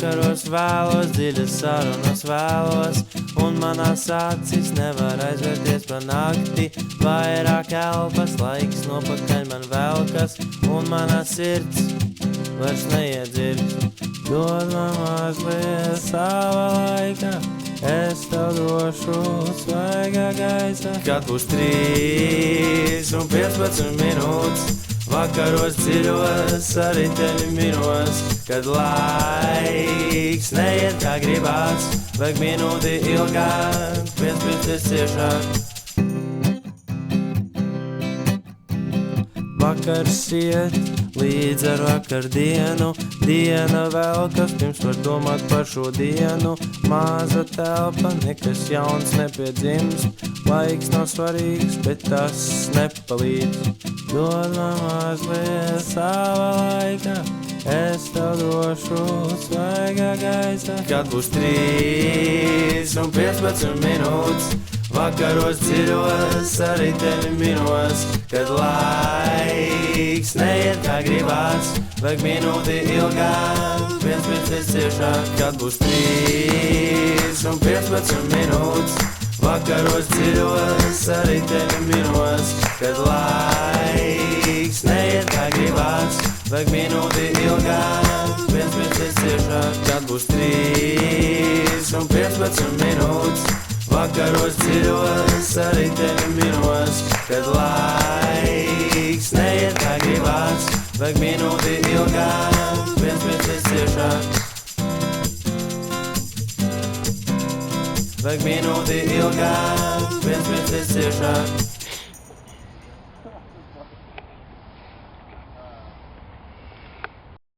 Vakaros vēlos, dziļas sarunas vēlos, un manās acis nevar aizvērties par nakti. Vairāk elpas, laiks nopakaļ man velkas, un manā sirds vairs neiedzird. Dod man mazliet sava laika, es tev došu svaigā gaisa. Kad būs 3 un 15 minūtes, vakaros dziļos arī tevi minos. Kad laiks neiet kā gribās, vajag minūti ilgāk, piespieties ciešāk. Vakars iet līdz ar vakardienu, diena velkas, pirms var domāt par šo dienu. Maza telpa, nekas jauns nepiedzimst, laiks nav svarīgs, bet tas nepalīdz. Dod man mazliet sava laika, es tev došu svaigā gaisa. Kad būs 3 un 15 minūtes, vakaros dziļos arī tevi minos. Kad laiks neiet kā gribās, vajag minūti ilgāk, piespieties ciešāk. Kad būs 3 un 15 minūtes, vakaros dziļos arī tevi minos. Kad laiks neiet kā gribās, vajag minūti ilgāk, piespieties ciešāk. Kad būs 3 un 15 minūtes, vakaros dziļos arī tevi minos. Kad laiks neiet kā gribās, vajag minūti ilgāk, piespieties ciešāk. Vajag minūti ilgāk, piespieties ciešāk.